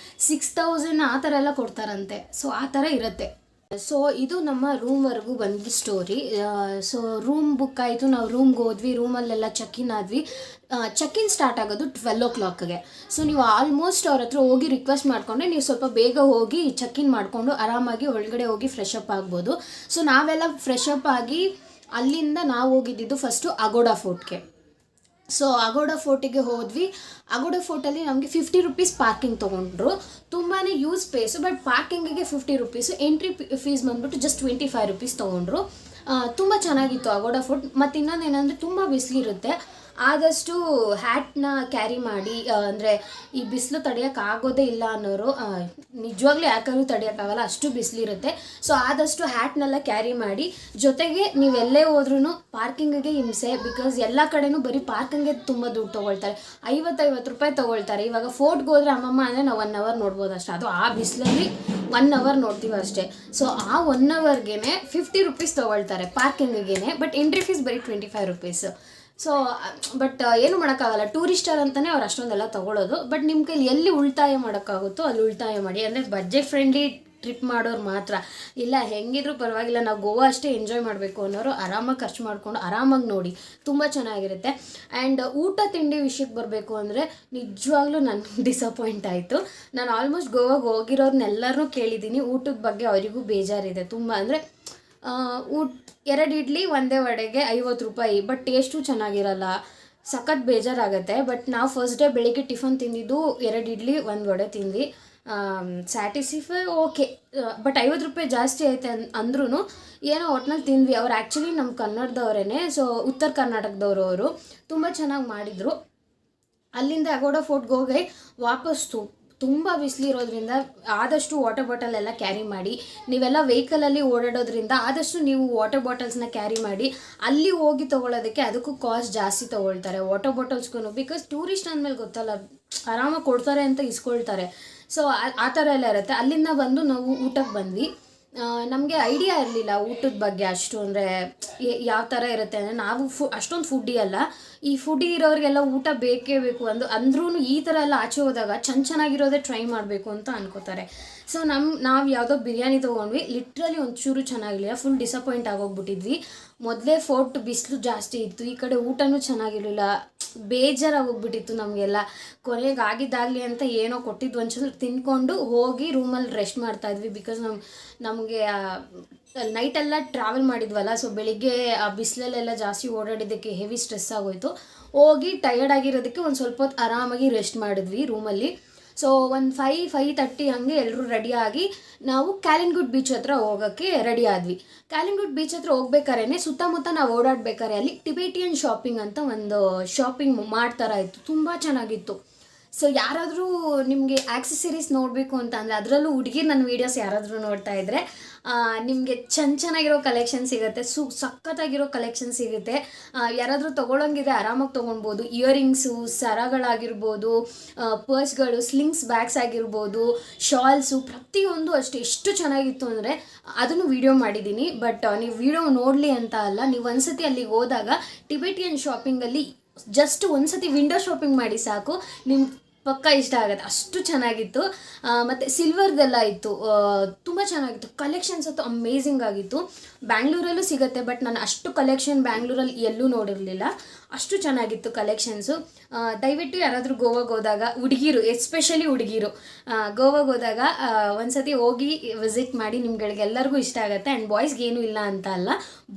6000 ಆ ಥರ ಎಲ್ಲ ಕೊಡ್ತಾರಂತೆ. ಸೊ ಆ ಥರ ಇರುತ್ತೆ. ಸೊ ಇದು ನಮ್ಮ ರೂಮ್ವರೆಗೂ ಬಂದ ಸ್ಟೋರಿ. ಸೊ ರೂಮ್ ಬುಕ್ ಆಯಿತು, ನಾವು ರೂಮ್ಗೆ ಹೋದ್ವಿ, ರೂಮಲ್ಲೆಲ್ಲ ಚೆಕ್-ಇನ್ ಆದ್ವಿ. ಚೆಕ್-ಇನ್ ಸ್ಟಾರ್ಟ್ ಆಗೋದು 12 o'clockಗೆ. ಸೊ ನೀವು ಆಲ್ಮೋಸ್ಟ್ ಅವ್ರ ಹತ್ರ ಹೋಗಿ ರಿಕ್ವೆಸ್ಟ್ ಮಾಡಿಕೊಂಡ್ರೆ ನೀವು ಸ್ವಲ್ಪ ಬೇಗ ಹೋಗಿ ಚೆಕ್-ಇನ್ ಮಾಡಿಕೊಂಡು ಆರಾಮಾಗಿ ಒಳಗಡೆ ಹೋಗಿ ಫ್ರೆಶ್ ಅಪ್ ಆಗ್ಬೋದು. ಸೊ ನಾವೆಲ್ಲ ಫ್ರೆಶ್ ಅಪ್ ಆಗಿ ಅಲ್ಲಿಂದ ನಾವು ಹೋಗಿದ್ದು ಫಸ್ಟು ಅಗೋಡಾ ಫೋರ್ಟ್ಗೆ. ಸೊ ಅಗೋಡಾ ಫೋರ್ಟಿಗೆ ಹೋದ್ವಿ. ಅಗೋಡಾ ಫೋರ್ಟಲ್ಲಿ ನಮಗೆ 50 rupees ಪಾರ್ಕಿಂಗ್ ತೊಗೊಂಡ್ರು. ತುಂಬಾ ಯೂಸ್ ಸ್ಪೇಸು, ಬಟ್ ಪಾರ್ಕಿಂಗಿಗೆ 50 rupees. ಎಂಟ್ರಿ ಫೀಸ್ ಬಂದ್ಬಿಟ್ಟು ಜಸ್ಟ್ 25 rupees ತೊಗೊಂಡ್ರು. ತುಂಬ ಚೆನ್ನಾಗಿತ್ತು ಅಗೋಡಾ ಫೋರ್ಟ್. ಮತ್ತು ಇನ್ನೊಂದು ಏನಂದರೆ ತುಂಬ ಬಿಸಿಲಿರುತ್ತೆ. ಆದಷ್ಟು ಹ್ಯಾಟ್ನ ಕ್ಯಾರಿ ಮಾಡಿ. ಅಂದರೆ ಈ ಬಿಸಿಲು ತಡೆಯೋಕ್ಕಾಗೋದೇ ಇಲ್ಲ ಅನ್ನೋರು, ನಿಜವಾಗ್ಲೂ ಯಾಕಾದ್ರೂ ತಡೆಯೋಕ್ಕಾಗಲ್ಲ, ಅಷ್ಟು ಬಿಸಿಲಿರುತ್ತೆ. ಸೊ ಆದಷ್ಟು ಹ್ಯಾಟ್ನೆಲ್ಲ ಕ್ಯಾರಿ ಮಾಡಿ. ಜೊತೆಗೆ ನೀವೆಲ್ಲೇ ಹೋದ್ರೂ ಪಾರ್ಕಿಂಗಿಗೆ ಹಿಂಸೆ, ಬಿಕಾಸ್ ಎಲ್ಲ ಕಡೆನೂ ಬರೀ ಪಾರ್ಕಿಂಗ್ಗೆ ತುಂಬ ದುಡ್ಡು ತೊಗೊಳ್ತಾರೆ. 50 ರೂಪಾಯಿ ತೊಗೊಳ್ತಾರೆ. ಇವಾಗ ಫೋರ್ಟ್ಗೆ ಹೋದರೆ ಅಮ್ಮಮ್ಮ ಅಂದರೆ ನಾವು 1 ಅವರ್ ನೋಡ್ಬೋದು ಅಷ್ಟೇ, ಅದು ಆ ಬಿಸಿಲಲ್ಲಿ 1 ಅವರ್ ನೋಡ್ತೀವಿ ಅಷ್ಟೇ. ಸೊ ಆ 1 ಅವರ್ಗೆ 50 ರೂಪೀಸ್ ತೊಗೊಳ್ತಾರೆ ಪಾರ್ಕಿಂಗಿಗೆ, ಬಟ್ ಎಂಟ್ರಿ ಫೀಸ್ ಬರೀ 25 ರೂಪೀಸ್. ಸೊ ಬಟ್ ಏನು ಮಾಡೋಕ್ಕಾಗಲ್ಲ, ಟೂರಿಸ್ಟರ್ ಅಂತಲೇ ಅವ್ರು ಅಷ್ಟೊಂದೆಲ್ಲ ತೊಗೊಳ್ಳೋದು. ಬಟ್ ನಿಮ್ಮ ಕೈಲಿ ಎಲ್ಲಿ ಉಳಿತಾಯ ಮಾಡೋಕ್ಕಾಗುತ್ತೋ ಅಲ್ಲಿ ಉಳಿತಾಯ ಮಾಡಿ. ಅಂದರೆ ಬಡ್ಜೆಟ್ ಫ್ರೆಂಡ್ಲಿ ಟ್ರಿಪ್ ಮಾಡೋರು ಮಾತ್ರ, ಇಲ್ಲ ಹೆಂಗಿದ್ರು ಪರವಾಗಿಲ್ಲ ನಾವು ಗೋವಾ ಅಷ್ಟೇ ಎಂಜಾಯ್ ಮಾಡಬೇಕು ಅನ್ನೋರು ಆರಾಮಾಗಿ ಖರ್ಚು ಮಾಡಿಕೊಂಡು ಆರಾಮಾಗಿ ನೋಡಿ, ತುಂಬ ಚೆನ್ನಾಗಿರುತ್ತೆ. ಆ್ಯಂಡ್ ಊಟ ತಿಂಡಿ ವಿಷಯಕ್ಕೆ ಬರಬೇಕು ಅಂದರೆ ನಿಜವಾಗ್ಲೂ ನನಗೆ ಡಿಸಪಾಯಿಂಟ್ ಆಯಿತು. ನಾನು ಆಲ್ಮೋಸ್ಟ್ ಗೋವಾಗೆ ಹೋಗಿರೋರ್ನೆಲ್ಲರೂ ಕೇಳಿದ್ದೀನಿ, ಊಟದ ಬಗ್ಗೆ ಅವರಿಗೂ ಬೇಜಾರಿದೆ ತುಂಬ. ಅಂದರೆ 2 ಇಡ್ಲಿ 1 ವಡೆಗೆ 50 ರೂಪಾಯಿ, ಬಟ್ ಟೇಸ್ಟು ಚೆನ್ನಾಗಿರಲ್ಲ, ಸಖತ್ ಬೇಜಾರಾಗುತ್ತೆ. ಬಟ್ ನಾವು ಫಸ್ಟ್ ಡೇ ಬೆಳಿಗ್ಗೆ ಟಿಫನ್ ತಿಂದಿದ್ದು 2 ಇಡ್ಲಿ 1 ವಡೆ ತಿಂದ್ವಿ, ಸ್ಯಾಟಿಸ್ಫೈ ಓಕೆ. ಬಟ್ 50 ರೂಪಾಯಿ ಜಾಸ್ತಿ ಐತೆ ಅಂದ್ರೂ ಏನೋ ಒಟ್ನಲ್ಲಿ ತಿಂದ್ವಿ. ಅವ್ರು ಆ್ಯಕ್ಚುಲಿ ನಮ್ಮ ಕನ್ನಡದವರೇ, ಸೊ ಉತ್ತರ ಕರ್ನಾಟಕದವರು. ಅವರು ತುಂಬ ಚೆನ್ನಾಗಿ ಮಾಡಿದರು. ಅಲ್ಲಿಂದ ಅಗೋಡ ಫೋರ್ಟ್ಗೆ ಹೋಗಿ ವಾಪಸ್ಸು ತುಂಬ ಬಿಸಿಲಿರೋದ್ರಿಂದ ಆದಷ್ಟು ವಾಟರ್ ಬಾಟಲ್ ಎಲ್ಲ ಕ್ಯಾರಿ ಮಾಡಿ. ನೀವೆಲ್ಲ ವೆಹಿಕಲಲ್ಲಿ ಓಡಾಡೋದ್ರಿಂದ ಆದಷ್ಟು ನೀವು ವಾಟರ್ ಬಾಟಲ್ಸ್ನ ಕ್ಯಾರಿ ಮಾಡಿ. ಅಲ್ಲಿ ಹೋಗಿ ತೊಗೊಳೋದಕ್ಕೆ ಅದಕ್ಕೂ ಕಾಸ್ಟ್ ಜಾಸ್ತಿ ತೊಗೊಳ್ತಾರೆ ವಾಟರ್ ಬಾಟಲ್ಸ್ಗೂ, ಬಿಕಾಸ್ ಟೂರಿಸ್ಟ್ ಅಂದಮೇಲೆ ಗೊತ್ತಲ್ಲ, ಆರಾಮಾಗಿ ಕೊಡ್ತಾರೆ ಅಂತ ಇಸ್ಕೊಳ್ತಾರೆ. ಸೊ ಆ ಥರ ಎಲ್ಲ ಇರುತ್ತೆ. ಅಲ್ಲಿಂದ ಬಂದು ನಾವು ಊಟಕ್ಕೆ ಬಂದ್ವಿ. ನಮಗೆ ಐಡಿಯಾ ಇರಲಿಲ್ಲ ಊಟದ ಬಗ್ಗೆ ಅಷ್ಟು, ಅಂದರೆ ಯಾವ ಥರ ಇರುತ್ತೆ ಅಂದರೆ ನಾವು ಅಷ್ಟೊಂದು ಫುಡ್ಡಿ ಅಲ್ಲ. ಈ ಫುಡ್ಡಿ ಇರೋರಿಗೆಲ್ಲ ಊಟ ಬೇಕೇ ಬೇಕು ಅಂದ್ರೂ ಈ ಥರ ಎಲ್ಲ ಆಚೆ ಹೋದಾಗ ಚೆನ್ನಾಗಿರೋದೇ ಟ್ರೈ ಮಾಡಬೇಕು ಅಂತ ಅನ್ಕೋತಾರೆ. ಸೊ ನಾವು ಯಾವುದೋ ಬಿರಿಯಾನಿ ತೊಗೊಂಡ್ವಿ, ಲಿಟ್ರಲಿ ಒಂಚೂರು ಚೆನ್ನಾಗಿರಲಿಲ್ಲ, ಫುಲ್ ಡಿಸಪಾಯಿಂಟ್ ಆಗೋಗ್ಬಿಟ್ಟಿದ್ವಿ. ಮೊದಲೇ ಫೋರ್ಟ್ ಬಿಸಿಲು ಜಾಸ್ತಿ ಇತ್ತು, ಈ ಕಡೆ ಊಟನೂ ಚೆನ್ನಾಗಿರಲಿಲ್ಲ, ಬೇಜಾರಾಗೋಗ್ಬಿಟ್ಟಿತ್ತು ನಮಗೆಲ್ಲ. ಕೊನೆಗೆ ಆಗಿದ್ದಾಗಲಿ ಅಂತ ಏನೋ ಕೊಟ್ಟಿದ್ದು ಒಂಚೂರು ತಿಂದ್ಕೊಂಡು ಹೋಗಿ ರೂಮಲ್ಲಿ ರೆಸ್ಟ್ ಮಾಡ್ತಾಯಿದ್ವಿ. ಬಿಕಾಸ್ ನಮಗೆ ನೈಟೆಲ್ಲ ಟ್ರಾವೆಲ್ ಮಾಡಿದ್ವಲ್ಲ, ಸೊ ಬೆಳಿಗ್ಗೆ ಆ ಬಿಸಿಲಲ್ಲೆಲ್ಲ ಜಾಸ್ತಿ ಓಡಾಡಿದ್ದಕ್ಕೆ ಹೆವಿ ಸ್ಟ್ರೆಸ್ ಆಗೋಯಿತು. ಹೋಗಿ ಟಯರ್ಡ್ ಆಗಿರೋದಕ್ಕೆ ಒಂದು ಸ್ವಲ್ಪ ಹೊತ್ತು ಆರಾಮಾಗಿ ರೆಸ್ಟ್ ಮಾಡಿದ್ವಿ ರೂಮಲ್ಲಿ. ಸೊ ಒಂದು 5:30 ಹಾಗೆ ಎಲ್ಲರೂ ರೆಡಿಯಾಗಿ ನಾವು ಕ್ಯಾಲಿನ್ಗುಡ್ ಬೀಚ್ ಹತ್ರ ಹೋಗೋಕ್ಕೆ ರೆಡಿ ಆದ್ವಿ. ಕ್ಯಾಲಿನ್ಗುಡ್ ಬೀಚ್ ಹತ್ರ ಹೋಗ್ಬೇಕಾದ್ರೆ ಸುತ್ತಮುತ್ತ ನಾವು ಓಡಾಡ್ಬೇಕಾದ್ರೆ ಅಲ್ಲಿ ಟಿಬೇಟಿಯನ್ ಶಾಪಿಂಗ್ ಅಂತ ಒಂದು ಶಾಪಿಂಗ್ ಮಾಡ್ತಾರ ಇತ್ತು, ತುಂಬ ಚೆನ್ನಾಗಿತ್ತು. ಸೊ ಯಾರಾದರೂ ನಿಮಗೆ ಆಕ್ಸೆಸರೀಸ್ ನೋಡಬೇಕು ಅಂತ ಅಂದರೆ, ಅದರಲ್ಲೂ ಹುಡುಗಿರು ನನ್ನ ವೀಡಿಯೋಸ್ ಯಾರಾದರೂ ನೋಡ್ತಾ ಇದ್ದರೆ ನಿಮಗೆ ಚೆನ್ನಾಗಿರೋ ಕಲೆಕ್ಷನ್ ಸಿಗುತ್ತೆ, ಸಖತ್ತಾಗಿರೋ ಕಲೆಕ್ಷನ್ ಸಿಗುತ್ತೆ. ಯಾರಾದರೂ ತೊಗೊಳಂಗಿದೆ ಆರಾಮಾಗಿ ತೊಗೊಳ್ಬೋದು. ಇಯರಿಂಗ್ಸು, ಸರಗಳಾಗಿರ್ಬೋದು, ಪರ್ಸ್ಗಳು, ಸ್ಲಿಂಗ್ಸ್ ಬ್ಯಾಗ್ಸ್ ಆಗಿರ್ಬೋದು, ಶಾಲ್ಸು, ಪ್ರತಿಯೊಂದು ಅಷ್ಟು ಎಷ್ಟು ಚೆನ್ನಾಗಿತ್ತು ಅಂದರೆ ಅದನ್ನು ವೀಡಿಯೋ ಮಾಡಿದ್ದೀನಿ. ಬಟ್ ನೀವು ವೀಡಿಯೋ ನೋಡಲಿ ಅಂತ ಅಲ್ಲ, ನೀವು ಒಂದ್ಸತಿ ಅಲ್ಲಿಗೆ ಹೋದಾಗ ಟಿಬೇಟಿಯನ್ ಶಾಪಿಂಗಲ್ಲಿ ಜಸ್ಟ್ ಒಂದ್ಸತಿ ವಿಂಡೋ ಶಾಪಿಂಗ್ ಮಾಡಿ ಸಾಕು, ನಿಮ್ಮ ಪಕ್ಕ ಇಷ್ಟ ಆಗುತ್ತೆ, ಅಷ್ಟು ಚೆನ್ನಾಗಿತ್ತು. ಮತ್ತು ಸಿಲ್ವರ್ದೆಲ್ಲ ಇತ್ತು, ತುಂಬ ಚೆನ್ನಾಗಿತ್ತು. ಕಲೆಕ್ಷನ್ಸ್ ಅಂತೂ ಅಮೇಝಿಂಗ್ ಆಗಿತ್ತು. ಬ್ಯಾಂಗ್ಳೂರಲ್ಲೂ ಸಿಗುತ್ತೆ, ಬಟ್ ನಾನು ಅಷ್ಟು ಕಲೆಕ್ಷನ್ ಬ್ಯಾಂಗ್ಳೂರಲ್ಲಿ ಎಲ್ಲೂ ನೋಡಿರಲಿಲ್ಲ, ಅಷ್ಟು ಚೆನ್ನಾಗಿತ್ತು ಕಲೆಕ್ಷನ್ಸು. ದಯವಿಟ್ಟು ಯಾರಾದರೂ ಗೋವಾಗೆ ಹೋದಾಗ ಹುಡುಗಿರು, ಎಸ್ಪೆಷಲಿ ಹುಡುಗಿರು ಗೋವಾಗೆ ಹೋದಾಗ ಒಂದ್ಸತಿ ಹೋಗಿ ವಿಸಿಟ್ ಮಾಡಿ, ನಿಮ್ಗಳಿಗೆಲ್ಲರಿಗೂ ಇಷ್ಟ ಆಗುತ್ತೆ. ಆ್ಯಂಡ್ ಬಾಯ್ಸ್ಗೆ ಏನೂ ಇಲ್ಲ ಅಂತ ಅಲ್ಲ,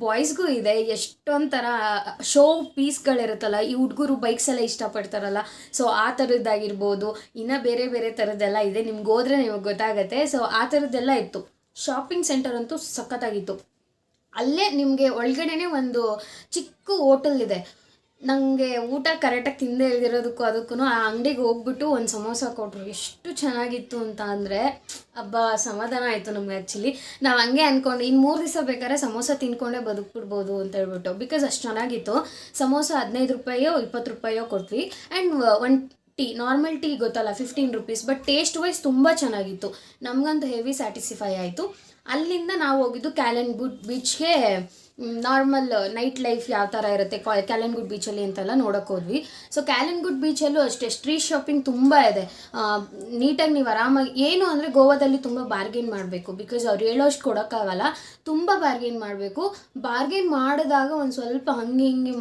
ಬಾಯ್ಸ್ಗೂ ಇದೆ. ಎಷ್ಟೊಂದು ಥರ ಶೋ ಪೀಸ್ಗಳಿರುತ್ತಲ್ಲ, ಈ ಹುಡುಗರು ಬೈಕ್ಸ್ ಎಲ್ಲ ಇಷ್ಟಪಡ್ತಾರಲ್ಲ, ಸೊ ಆ ಥರದ್ದಾಗಿರ್ಬೋದು, ಇನ್ನು ಬೇರೆ ಬೇರೆ ಥರದ್ದೆಲ್ಲ ಇದೆ. ನಿಮ್ಗೆ ಹೋದರೆ ನಿಮಗೆ ಗೊತ್ತಾಗುತ್ತೆ. ಸೊ ಆ ಥರದ್ದೆಲ್ಲ ಇತ್ತು. ಶಾಪಿಂಗ್ ಸೆಂಟರ್ ಅಂತೂ ಸಖತ್ತಾಗಿತ್ತು. ಅಲ್ಲೇ ನಿಮಗೆ ಒಳಗಡೆನೇ ಒಂದು ಚಿಕ್ಕ ಹೋಟೆಲ್ ಇದೆ. ನನಗೆ ಊಟ ಕರೆಕ್ಟಾಗಿ ತಿಂದೇ ಇಲ್ದಿರೋದಕ್ಕೂ ಅದಕ್ಕೂ ಆ ಅಂಗಡಿಗೆ ಹೋಗ್ಬಿಟ್ಟು ಒಂದು ಸಮೋಸ ಕೊಟ್ಟರು, ಎಷ್ಟು ಚೆನ್ನಾಗಿತ್ತು ಅಂತ ಅಂದರೆ ಹಬ್ಬ ಸಮಾಧಾನ ಆಯಿತು ನಮ್ಗೆ. ಆ್ಯಕ್ಚುಲಿ ನಾವು ಹಂಗೆ ಅಂದ್ಕೊಂಡು ಇನ್ನು 3 ದಿವಸ ಬೇಕಾದ್ರೆ ಸಮೋಸ ತಿನ್ಕೊಂಡೇ ಬದುಕ್ಬಿಡ್ಬೋದು ಅಂತ ಹೇಳ್ಬಿಟ್ಟು, ಬಿಕಾಸ್ ಅಷ್ಟು ಚೆನ್ನಾಗಿತ್ತು. ಸಮೋಸ 15 ರೂಪಾಯೋ 20 ರೂಪಾಯೋ ಕೊಟ್ವಿ. ಆ್ಯಂಡ್ ಒಂದು ಟೀ, ನಾರ್ಮಲ್ ಟೀ ಗೊತ್ತಲ್ಲ, 15 ರೂಪೀಸ್. ಬಟ್ ಟೇಸ್ಟ್ ವೈಸ್ ತುಂಬ ಚೆನ್ನಾಗಿತ್ತು, ನಮಗಂತೂ ಹೆವಿ ಸ್ಯಾಟಿಸ್ಫೈ ಆಯಿತು. ಅಲ್ಲಿಂದ ನಾವು ಹೋಗಿದ್ದು ಕ್ಯಾಲಿನ್ಗುಡ್ ಬೀಚ್ಗೆ. ನಾರ್ಮಲ್ ನೈಟ್ ಲೈಫ್ ಯಾವ ಥರ ಇರುತ್ತೆ ಕ್ಯಾಲಿನ್ಗುಡ್ ಬೀಚಲ್ಲಿ ಅಂತೆಲ್ಲ ನೋಡೋಕೆ ಹೋದ್ವಿ. ಸೊ ಕ್ಯಾಲಿನ್ಗುಡ್ ಬೀಚಲ್ಲೂ ಅಷ್ಟೇ ಸ್ಟ್ರೀಟ್ ಶಾಪಿಂಗ್ ತುಂಬ ಇದೆ. ನೀಟಾಗಿ ನೀವು ಆರಾಮಾಗಿ, ಏನು ಅಂದರೆ ಗೋವಾದಲ್ಲಿ ತುಂಬ ಬಾರ್ಗೇನ್ ಮಾಡಬೇಕು, ಬಿಕಾಸ್ ಅವ್ರು ಹೇಳೋಷ್ಟು ಕೊಡೋಕ್ಕಾಗಲ್ಲ, ತುಂಬ ಬಾರ್ಗೇನ್ ಮಾಡಬೇಕು. ಬಾರ್ಗೇನ್ ಮಾಡಿದಾಗ ಒಂದು ಸ್ವಲ್ಪ ಹಂಗೆ ಹಿಂಗೆ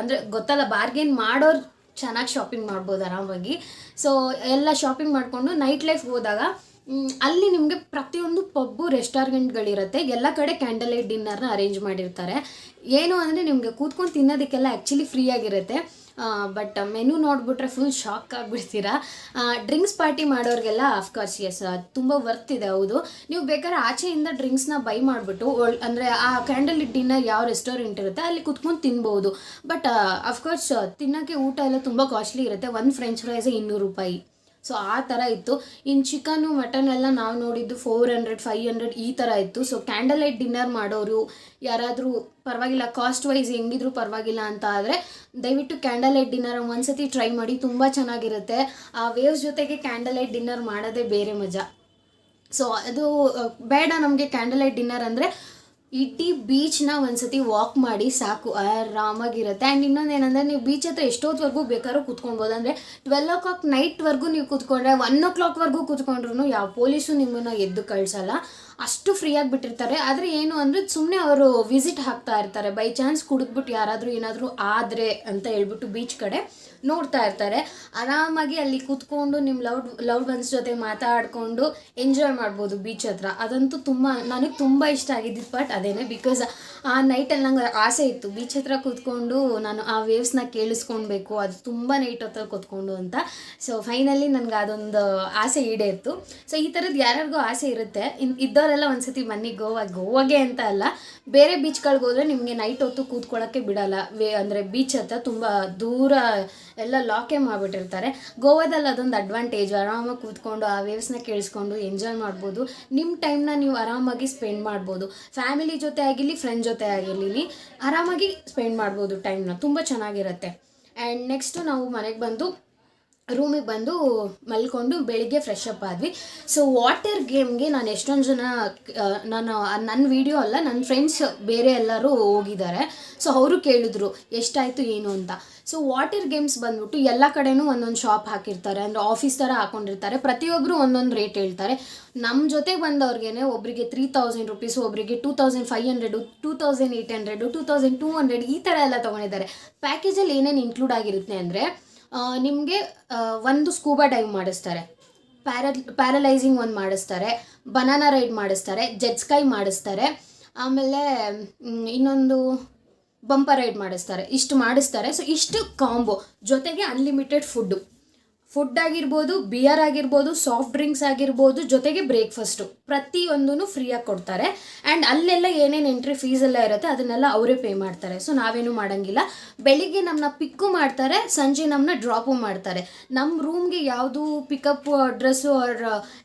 ಅಂದರೆ ಗೊತ್ತಲ್ಲ, ಬಾರ್ಗೇನ್ ಮಾಡೋರು ಚೆನ್ನಾಗಿ ಶಾಪಿಂಗ್ ಮಾಡ್ಬೋದು ಆರಾಮಾಗಿ. ಸೊ ಎಲ್ಲ ಶಾಪಿಂಗ್ ಮಾಡಿಕೊಂಡು ನೈಟ್ ಲೈಫ್ ಹೋದಾಗ ಅಲ್ಲಿ ನಿಮಗೆ ಪ್ರತಿಯೊಂದು ಪಬ್ಬು, ರೆಸ್ಟೋರೆಂಟ್ಗಳಿರುತ್ತೆ, ಎಲ್ಲ ಕಡೆ ಕ್ಯಾಂಡಲ್ ಲೈಟ್ ಡಿನ್ನರ್ನ ಅರೇಂಜ್ ಮಾಡಿರ್ತಾರೆ. ಏನು ಅಂದರೆ ನಿಮಗೆ ಕೂತ್ಕೊಂಡು ತಿನ್ನೋದಕ್ಕೆಲ್ಲ ಆ್ಯಕ್ಚುಲಿ ಫ್ರೀ ಆಗಿರುತ್ತೆ. ಬಟ್ ಮೆನು ನೋಡಿಬಿಟ್ರೆ ಫುಲ್ ಶಾಕ್ ಆಗಿಬಿಡ್ತೀರಾ. ಡ್ರಿಂಕ್ಸ್ ಪಾರ್ಟಿ ಮಾಡೋರಿಗೆಲ್ಲ ಆಫ್ಕೋರ್ಸ್ ಎಸ್ ತುಂಬ ವರ್ತ್ ಇದೆ. ಹೌದು, ನೀವು ಬೇಕಾದ್ರೆ ಆಚೆಯಿಂದ ಡ್ರಿಂಕ್ಸ್ನ ಬೈ ಮಾಡಿಬಿಟ್ಟು ಅಂದರೆ ಆ ಕ್ಯಾಂಡಲ್ ಲಿಟ್ ಡಿನ್ನರ್ ಯಾವ ರೆಸ್ಟೋರೆಂಟ್ ಇರುತ್ತೆ ಅಲ್ಲಿ ಕುತ್ಕೊಂಡು ತಿನ್ಬೋದು. ಬಟ್ ಅಫ್ಕೋರ್ಸ್ ತಿನ್ನೋಕ್ಕೆ ಊಟ ಎಲ್ಲ ತುಂಬ ಕಾಸ್ಟ್ಲಿ ಇರುತ್ತೆ. ಒಂದು ಫ್ರೆಂಚ್ ಫ್ರೈಸ್ 200 ರೂಪಾಯಿ. ಸೊ ಆ ಥರ ಇತ್ತು. ಇನ್ನು ಚಿಕನು ಮಟನ್ ಎಲ್ಲ ನಾವು ನೋಡಿದ್ದು 400 500 ಈ ಥರ ಇತ್ತು. ಸೊ ಕ್ಯಾಂಡಲ್ ಲೈಟ್ ಡಿನ್ನರ್ ಮಾಡೋರು ಯಾರಾದರೂ ಪರವಾಗಿಲ್ಲ, ಕಾಸ್ಟ್ ವೈಸ್ ಹೆಂಗಿದ್ರು ಪರವಾಗಿಲ್ಲ ಅಂತ ಆದರೆ ದಯವಿಟ್ಟು ಕ್ಯಾಂಡಲ್ ಲೈಟ್ ಡಿನ್ನರ್ ಒಂದ್ಸತಿ ಟ್ರೈ ಮಾಡಿ, ತುಂಬ ಚೆನ್ನಾಗಿರುತ್ತೆ. ಆ ವೇವ್ಸ್ ಜೊತೆಗೆ ಕ್ಯಾಂಡಲ್ ಲೈಟ್ ಡಿನ್ನರ್ ಮಾಡೋದೇ ಬೇರೆ ಮಜಾ. ಸೊ ಅದು ಬೇಡ ನಮಗೆ ಕ್ಯಾಂಡಲ್ ಲೈಟ್ ಡಿನ್ನರ್ ಅಂದರೆ ಇಡೀ ಬೀಚ್ನ ಒಂದ್ಸತಿ ವಾಕ್ ಮಾಡಿ ಸಾಕು, ಆರಾಮಾಗಿರುತ್ತೆ. ಆ್ಯಂಡ್ ಇನ್ನೊಂದು ಏನಂದರೆ ನೀವು ಬೀಚ್ ಹತ್ರ ಎಷ್ಟೊತ್ತವರೆಗೂ ಬೇಕಾದ್ರೂ ಕೂತ್ಕೊಳ್ಬೋದು. ಅಂದರೆ 12 o'clock ನೈಟ್ವರೆಗೂ ನೀವು ಕೂತ್ಕೊಂಡ್ರೆ 1 o'clockವರೆಗೂ ಕೂತ್ಕೊಂಡ್ರು ಯಾವ ಪೊಲೀಸು ನಿಮ್ಮನ್ನು ಎದ್ದು ಕಳಿಸಲ್ಲ, ಅಷ್ಟು ಫ್ರೀಯಾಗಿ ಬಿಟ್ಟಿರ್ತಾರೆ. ಆದರೆ ಏನು ಅಂದರೆ ಸುಮ್ಮನೆ ಅವರು ವಿಸಿಟ್ ಹಾಕ್ತಾ ಇರ್ತಾರೆ. ಬೈ ಚಾನ್ಸ್ ಕುಡಿದ್ಬಿಟ್ಟು ಯಾರಾದರೂ ಏನಾದರೂ ಆದರೆ ಅಂತ ಹೇಳ್ಬಿಟ್ಟು ಬೀಚ್ ಕಡೆ ನೋಡ್ತಾ ಇರ್ತಾರೆ. ಆರಾಮಾಗಿ ಅಲ್ಲಿ ಕೂತ್ಕೊಂಡು ನಿಮ್ಮ ಲವ್ಡ್ ಒನ್ಸ್ ಜೊತೆ ಮಾತಾಡಿಕೊಂಡು ಎಂಜಾಯ್ ಮಾಡ್ಬೋದು ಬೀಚ್ ಹತ್ರ. ಅದಂತೂ ನನಗೆ ತುಂಬ ಇಷ್ಟ ಆಗಿದ್ದಿದ್ದು ಬಟ್ ಅದೇನೆ, ಬಿಕಾಸ್ ಆ ನೈಟಲ್ಲಿ ನಂಗೆ ಆಸೆ ಇತ್ತು ಬೀಚ್ ಹತ್ರ ಕೂತ್ಕೊಂಡು ನಾನು ಆ ವೇವ್ಸ್ನ ಕೇಳಿಸ್ಕೊಳ್ಬೇಕು, ಅದು ತುಂಬ ನೈಟ್ ಹೊತ್ತಲ್ಲಿ ಕೂತ್ಕೊಂಡು ಅಂತ. ಸೊ ಫೈನಲಿ ನನಗೆ ಅದೊಂದು ಆಸೆ ಈಡೇರಿತು. ಸೊ ಈ ಥರದ್ದು ಯಾರ್ಯಾರಿಗೂ ಆಸೆ ಇರುತ್ತೆ, ಇದ್ದವರೆಲ್ಲ ಒಂದ್ಸತಿ ಬನ್ನಿ ಗೋವಾಗೆ ಅಂತ ಅಲ್ಲ, ಬೇರೆ ಬೀಚ್ಗಳಿಗೆ ಹೋದರೆ ನಿಮಗೆ ನೈಟ್ ಹೊತ್ತು ಕೂತ್ಕೊಳ್ಳೋಕ್ಕೆ ಬಿಡಲ್ಲ. ಅಂದರೆ ಬೀಚ್ ಹತ್ರ ತುಂಬ ದೂರ ಎಲ್ಲ ಲಾಕೇ ಮಾಡಿಬಿಟ್ಟಿರ್ತಾರೆ. ಗೋವಾದಲ್ಲಿ ಅದೊಂದು ಅಡ್ವಾಂಟೇಜ್, ಆರಾಮಾಗಿ ಕೂತ್ಕೊಂಡು ಆ ವೇವ್ಸ್ನ ಕೇಳಿಸ್ಕೊಂಡು ಎಂಜಾಯ್ ಮಾಡ್ಬೋದು. ನಿಮ್ಮ ಟೈಮ್ನ ನೀವು ಆರಾಮಾಗಿ ಸ್ಪೆಂಡ್ ಮಾಡ್ಬೋದು. ಫ್ಯಾಮಿಲಿ ಜೊತೆ ಆಗಿರಲಿ, ಫ್ರೆಂಡ್ ಜೊತೆ ಆಗಿರಲಿ, ಆರಾಮಾಗಿ ಸ್ಪೆಂಡ್ ಮಾಡ್ಬೋದು ಟೈಮ್ನ, ತುಂಬ ಚೆನ್ನಾಗಿರುತ್ತೆ. ಆ್ಯಂಡ್ ನೆಕ್ಸ್ಟು ನಾವು ಮನೆಗೆ ಬಂದು ರೂಮಿಗೆ ಬಂದು ಮಲ್ಕೊಂಡು ಬೆಳಿಗ್ಗೆ ಫ್ರೆಶ್ ಅಪ್ ಆದ್ವಿ. ಸೊ ವಾಟರ್ ಗೇಮ್ಗೆ ನಾನು ಎಷ್ಟೊಂದು ಜನ ನನ್ನ ವಿಡಿಯೋ ಅಲ್ಲ, ನನ್ನ ಫ್ರೆಂಡ್ಸ್ ಬೇರೆ ಎಲ್ಲರೂ ಹೋಗಿದ್ದಾರೆ. ಸೊ ಅವರು ಕೇಳಿದ್ರು ಎಷ್ಟಾಯಿತು ಏನು ಅಂತ. ಸೊ ವಾಟರ್ ಗೇಮ್ಸ್ ಬಂದ್ಬಿಟ್ಟು ಎಲ್ಲ ಕಡೆನೂ ಒಂದೊಂದು ಶಾಪ್ ಹಾಕಿರ್ತಾರೆ, ಅಂದರೆ ಆಫೀಸ್ ಥರ ಹಾಕ್ಕೊಂಡಿರ್ತಾರೆ. ಪ್ರತಿಯೊಬ್ಬರು ಒಂದೊಂದು ರೇಟ್ ಹೇಳ್ತಾರೆ. ನಮ್ಮ ಜೊತೆ ಬಂದವ್ರಿಗೇ ಒಬ್ಬರಿಗೆ 3000 ರೂಪೀಸು, ಒಬ್ಬರಿಗೆ 2500, 2800, 2200 ಈ ಥರ ಎಲ್ಲ ತೊಗೊಂಡಿದ್ದಾರೆ. ಪ್ಯಾಕೇಜಲ್ಲಿ ಏನೇನು ಇನ್ಕ್ಲೂಡ್ ಆಗಿರುತ್ತೆ ಅಂದರೆ ನಿಮಗೆ ಒಂದು ಸ್ಕೂಬಾ ಡೈವ್ ಮಾಡಿಸ್ತಾರೆ, ಪ್ಯಾರಲೈಸಿಂಗ್ ಒಂದು ಮಾಡಿಸ್ತಾರೆ, ಬನಾನಾ ರೈಡ್ ಮಾಡಿಸ್ತಾರೆ, ಜೆಟ್ ಸ್ಕೈ ಮಾಡಿಸ್ತಾರೆ, ಆಮೇಲೆ ಇನ್ನೊಂದು ಬಂಪರ್ ರೈಡ್ ಮಾಡಿಸ್ತಾರೆ. ಇಷ್ಟು ಮಾಡಿಸ್ತಾರೆ. ಸೊ ಇಷ್ಟು ಕಾಂಬೋ ಜೊತೆಗೆ ಅನ್ಲಿಮಿಟೆಡ್ ಫುಡ್ ಆಗಿರ್ಬೋದು, ಬಿಯರ್ ಆಗಿರ್ಬೋದು, ಸಾಫ್ಟ್ ಡ್ರಿಂಕ್ಸ್ ಆಗಿರ್ಬೋದು, ಜೊತೆಗೆ ಬ್ರೇಕ್ಫಾಸ್ಟು ಪ್ರತಿಯೊಂದೂ ಫ್ರೀಯಾಗಿ ಕೊಡ್ತಾರೆ. ಆ್ಯಂಡ್ ಅಲ್ಲೆಲ್ಲ ಏನೇನು ಎಂಟ್ರಿ ಫೀಸ್ ಎಲ್ಲ ಇರುತ್ತೆ ಅದನ್ನೆಲ್ಲ ಅವರೇ ಪೇ ಮಾಡ್ತಾರೆ. ಸೊ ನಾವೇನು ಮಾಡೋಂಗಿಲ್ಲ. ಬೆಳಿಗ್ಗೆ ನಮ್ಮನ್ನ ಪಿಕ್ಕು ಮಾಡ್ತಾರೆ, ಸಂಜೆ ನಮ್ಮನ್ನ ಡ್ರಾಪು ಮಾಡ್ತಾರೆ. ನಮ್ಮ ರೂಮ್ಗೆ ಯಾವುದು pickup address or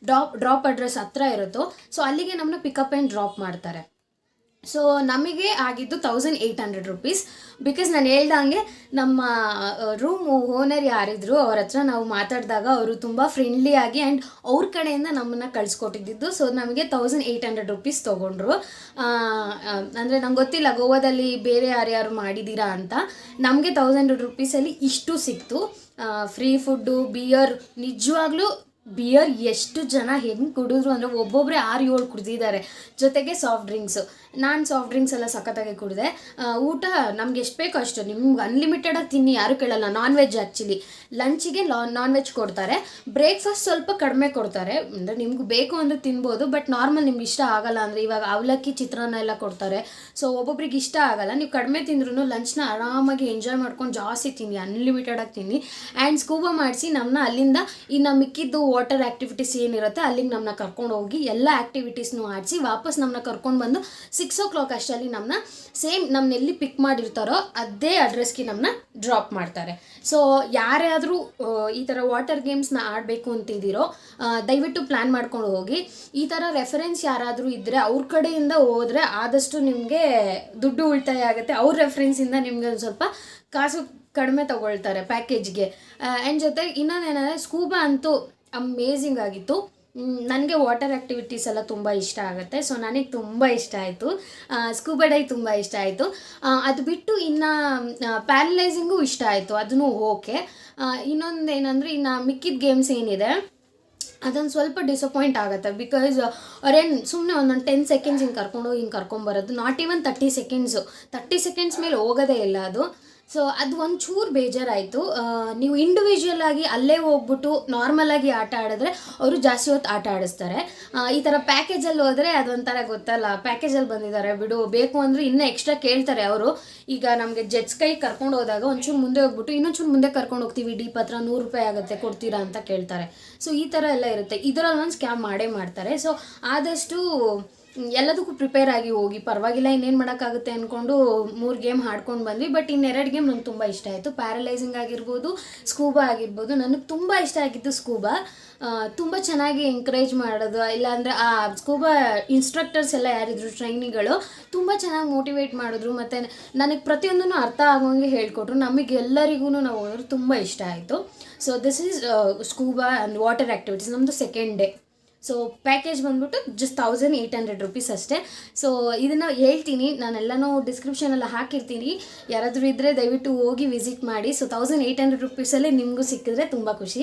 drop address ಹತ್ರ ಇರುತ್ತೋ ಸೊ ಅಲ್ಲಿಗೆ ನಮ್ಮನ್ನ ಪಿಕಪ್ ಆ್ಯಂಡ್ ಡ್ರಾಪ್ ಮಾಡ್ತಾರೆ. ಸೊ ನಮಗೆ ಆಗಿದ್ದು 1800 ರೂಪೀಸ್. ಬಿಕಾಸ್ ನಾನು ಹೇಳ್ದಂಗೆ ನಮ್ಮ ರೂಮ್ ಓನರ್ ಯಾರಿದ್ರು ಅವ್ರ ಹತ್ರ ನಾವು ಮಾತಾಡಿದಾಗ ಅವರು ತುಂಬ ಫ್ರೆಂಡ್ಲಿ ಆಗಿ ಆ್ಯಂಡ್ ಅವ್ರ ಕಡೆಯಿಂದ ನಮ್ಮನ್ನು ಕಳಿಸ್ಕೊಟ್ಟಿದ್ದು. ಸೊ ನಮಗೆ 1800 ರೂಪೀಸ್ ತೊಗೊಂಡ್ರು. ಅಂದರೆ ನಂಗೆ ಗೊತ್ತಿಲ್ಲ ಗೋವಾದಲ್ಲಿ ಬೇರೆ ಯಾರ್ಯಾರು ಮಾಡಿದ್ದೀರಾ ಅಂತ. ನಮಗೆ 1000 ರೂಪೀಸಲ್ಲಿ ಇಷ್ಟು ಸಿಕ್ತು. ಫ್ರೀ ಫುಡ್ಡು, ಬಿಯರ್, ನಿಜವಾಗ್ಲೂ ಬಿಯರ್ ಎಷ್ಟು ಜನ ಹೆಂಗೆ ಕುಡಿದ್ರು ಅಂದರೆ ಒಬ್ಬೊಬ್ಬರೇ 6-7 ಕುಡಿದಿದ್ದಾರೆ. ಜೊತೆಗೆ ಸಾಫ್ಟ್ ಡ್ರಿಂಕ್ಸು, ನಾನು ಸಾಫ್ಟ್ ಡ್ರಿಂಕ್ಸ್ ಎಲ್ಲ ಸಖತ್ತಾಗಿ ಕುಡಿದೆ. ಊಟ ನಮ್ಗೆ ಎಷ್ಟು ಬೇಕೋ ಅಷ್ಟು, ನಿಮ್ಗೆ ಅನ್ಲಿಮಿಟೆಡಾಗಿ ತಿನ್ನಿ, ಯಾರು ಕೇಳಲ್ಲ. ನಾನ್ ವೆಜ್ ಆ್ಯಕ್ಚುಲಿ ಲಂಚಿಗೆ ನಾನ್ ವೆಜ್ ಕೊಡ್ತಾರೆ. ಬ್ರೇಕ್ಫಾಸ್ಟ್ ಸ್ವಲ್ಪ ಕಡಿಮೆ ಕೊಡ್ತಾರೆ, ಅಂದರೆ ನಿಮ್ಗೆ ಬೇಕು ಅಂದರೆ ತಿನ್ಬೋದು. ಬಟ್ ನಾರ್ಮಲ್ ನಿಮ್ಗೆ ಇಷ್ಟ ಆಗಲ್ಲ ಅಂದರೆ ಇವಾಗ ಅವಲಕ್ಕಿ ಚಿತ್ರಾನ್ನ ಎಲ್ಲ ಕೊಡ್ತಾರೆ. ಸೊ ಒಬ್ಬೊಬ್ರಿಗೆ ಇಷ್ಟ ಆಗಲ್ಲ. ನೀವು ಕಡಿಮೆ ತಿಂದ್ರೂ ಲಂಚ್ನ ಆರಾಮಾಗಿ ಎಂಜಾಯ್ ಮಾಡ್ಕೊಂಡು ಜಾಸ್ತಿ ತಿನ್ನಿ, ಅನ್ಲಿಮಿಟೆಡಾಗಿ ತಿನ್ನಿ. ಆ್ಯಂಡ್ ಸ್ಕೂಬಾ ಮಾಡಿಸಿ ನಮ್ಮನ್ನ ಅಲ್ಲಿಂದ ಇನ್ನು ಮಿಕ್ಕಿದ್ದು ವಾಟರ್ ಆ್ಯಕ್ಟಿವಿಟೀಸ್ ಏನಿರುತ್ತೆ ಅಲ್ಲಿಗೆ ನಮ್ಮನ್ನ ಕರ್ಕೊಂಡು ಹೋಗಿ ಎಲ್ಲ ಆ್ಯಕ್ಟಿವಿಟೀಸ್ನೂ ಆಡಿಸಿ ವಾಪಸ್ ನಮ್ಮನ್ನ ಕರ್ಕೊಂಡು ಬಂದು 6 o'clock ಅಷ್ಟರಲ್ಲಿ ನಮ್ಮನ್ನ ಸೇಮ್ ನಮ್ಮನ್ನ ಎಲ್ಲಿ ಪಿಕ್ ಮಾಡಿರ್ತಾರೋ ಅದೇ ಅಡ್ರೆಸ್ಗೆ ನಮ್ಮನ್ನ ಡ್ರಾಪ್ ಮಾಡ್ತಾರೆ. ಸೊ ಯಾರಾದರೂ ಈ ಥರ ವಾಟರ್ ಗೇಮ್ಸ್ನ ಆಡಬೇಕು ಅಂತಿದ್ದೀರೋ ದಯವಿಟ್ಟು ಪ್ಲ್ಯಾನ್ ಮಾಡ್ಕೊಂಡು ಹೋಗಿ. ಈ ಥರ ರೆಫರೆನ್ಸ್ ಯಾರಾದರೂ ಇದ್ದರೆ ಅವ್ರ ಕಡೆಯಿಂದ ಹೋದರೆ ಆದಷ್ಟು ನಿಮಗೆ ದುಡ್ಡು ಉಳಿತಾಯ ಆಗುತ್ತೆ. ಅವ್ರ ರೆಫರೆನ್ಸಿಂದ ನಿಮಗೆ ಒಂದು ಸ್ವಲ್ಪ ಕಾಸು ಕಡಿಮೆ ತೊಗೊಳ್ತಾರೆ ಪ್ಯಾಕೇಜ್ಗೆ. ಆ್ಯಂಡ್ ಜೊತೆ ಇನ್ನೊಂದೇನೆಂದರೆ ಸ್ಕೂಬಾ ಅಂತೂ ಅಮೇಝಿಂಗ್ ಆಗಿತ್ತು. ನನಗೆ ವಾಟರ್ ಆ್ಯಕ್ಟಿವಿಟೀಸ್ ಎಲ್ಲ ತುಂಬ ಇಷ್ಟ ಆಗುತ್ತೆ. ಸೊ ನನಗೆ ತುಂಬ ಇಷ್ಟ ಆಯಿತು. ಸ್ಕೂಬಾ ಡೈ ತುಂಬ ಇಷ್ಟ ಆಯಿತು. ಅದು ಬಿಟ್ಟು ಇನ್ನು ಪ್ಯಾರಲೈಸಿಂಗು ಇಷ್ಟ ಆಯಿತು, ಅದನ್ನು ಓಕೆ. ಇನ್ನೊಂದು ಏನಂದರೆ ಇನ್ನು ಮಿಕ್ಕಿದ ಗೇಮ್ಸ್ ಏನಿದೆ ಅದೊಂದು ಸ್ವಲ್ಪ ಡಿಸಪಾಯಿಂಟ್ ಆಗುತ್ತೆ. ಬಿಕಾಸ್ ಅವ್ರೇನು ಸುಮ್ಮನೆ ಒಂದೊಂದು 10 seconds ಹಿಂಗೆ ಕರ್ಕೊಂಡೋಗಿ ಹಿಂಗೆ ಕರ್ಕೊಂಬರೋದು, ನಾಟ್ ಈವನ್ 30 seconds ಮೇಲೆ ಹೋಗೋದೇ ಇಲ್ಲ ಅದು. ಸೊ ಅದು ಒಂಚೂರು ಬೇಜಾರಾಯಿತು. ನೀವು ಇಂಡಿವಿಜುವಲ್ ಆಗಿ ಅಲ್ಲೇ ಹೋಗ್ಬಿಟ್ಟು ನಾರ್ಮಲಾಗಿ ಆಟ ಆಡಿದ್ರೆ ಅವರು ಜಾಸ್ತಿ ಹೊತ್ತು ಆಟ ಆಡಿಸ್ತಾರೆ. ಈ ಥರ ಪ್ಯಾಕೇಜಲ್ಲಿ ಹೋದರೆ ಅದೊಂಥರ ಗೊತ್ತಲ್ಲ, ಪ್ಯಾಕೇಜಲ್ಲಿ ಬಂದಿದ್ದಾರೆ ಬಿಡು, ಬೇಕು ಅಂದರೆ ಇನ್ನೂ ಎಕ್ಸ್ಟ್ರಾ ಕೇಳ್ತಾರೆ ಅವರು. ಈಗ ನಮಗೆ ಜೆಟ್ಸ್ ಕೈ ಕರ್ಕೊಂಡು ಹೋದಾಗ ಒಂಚೂರು ಮುಂದೆ ಹೋಗ್ಬಿಟ್ಟು ಇನ್ನೊಂಚೂರು ಮುಂದೆ ಕರ್ಕೊಂಡು ಹೋಗ್ತೀವಿ, ಡೀಪ್ ಹತ್ರ 100 ರೂಪಾಯಿ ಆಗುತ್ತೆ ಕೊಡ್ತೀರಾ ಅಂತ ಕೇಳ್ತಾರೆ. ಸೊ ಈ ಥರ ಎಲ್ಲ ಇರುತ್ತೆ. ಇದರಲ್ಲಿ ಒಂದು ಸ್ಕ್ಯಾಮ್ ಮಾಡೇ ಮಾಡ್ತಾರೆ. ಸೊ ಆದಷ್ಟು ಎಲ್ಲದಕ್ಕೂ ಪ್ರಿಪೇರ್ ಆಗಿ ಹೋಗಿ, ಪರವಾಗಿಲ್ಲ ಇನ್ನೇನು ಮಾಡೋಕ್ಕಾಗುತ್ತೆ ಅಂದ್ಕೊಂಡು 3 ಗೇಮ್ ಆಡ್ಕೊಂಡು ಬಂದ್ವಿ. ಬಟ್ ಇನ್ನೆರಡು ಗೇಮ್ ನಂಗೆ ತುಂಬ ಇಷ್ಟ ಆಯಿತು. ಪ್ಯಾರಲೈಸಿಂಗ್ ಆಗಿರ್ಬೋದು, ಸ್ಕೂಬಾ ಆಗಿರ್ಬೋದು. ನನಗೆ ತುಂಬ ಇಷ್ಟ ಆಗಿದ್ದು ಸ್ಕೂಬಾ. ತುಂಬ ಚೆನ್ನಾಗಿ ಎಂಕರೇಜ್ ಮಾಡೋದು, ಇಲ್ಲಾಂದರೆ ಆ ಸ್ಕೂಬಾ ಇನ್ಸ್ಟ್ರಕ್ಟರ್ಸ್ ಎಲ್ಲ ಯಾರಿದ್ರು ಟ್ರೈನಿಗಳು ತುಂಬ ಚೆನ್ನಾಗಿ ಮೋಟಿವೇಟ್ ಮಾಡಿದ್ರು. ಮತ್ತು ನನಗೆ ಪ್ರತಿಯೊಂದನ್ನು ಅರ್ಥ ಆಗೋಂಗೆ ಹೇಳ್ಕೊಟ್ರು. ನಮಗೆಲ್ಲರಿಗೂ ನಾವು ಹೋದ್ರೆ ತುಂಬ ಇಷ್ಟ ಆಯಿತು. So this is scuba and water activities, ನಮ್ಮದು ಸೆಕೆಂಡ್ ಡೇ. ಸೊ ಪ್ಯಾಕೇಜ್ ಬಂದ್ಬಿಟ್ಟು ಜಸ್ಟ್ 1800 ರೂಪೀಸ್ ಅಷ್ಟೇ. ಸೊ ಇದನ್ನು ಹೇಳ್ತೀನಿ, ನಾನೆಲ್ಲನೂ ಡಿಸ್ಕ್ರಿಪ್ಷನೆಲ್ಲ ಹಾಕಿರ್ತೀನಿ, ಯಾರಾದರೂ ಇದ್ದರೆ ದಯವಿಟ್ಟು ಹೋಗಿ ವಿಸಿಟ್ ಮಾಡಿ. ಸೊ 1800 ರೂಪೀಸಲ್ಲೇ ನಿಮಗೂ ಸಿಕ್ಕಿದ್ರೆ ತುಂಬ ಖುಷಿ.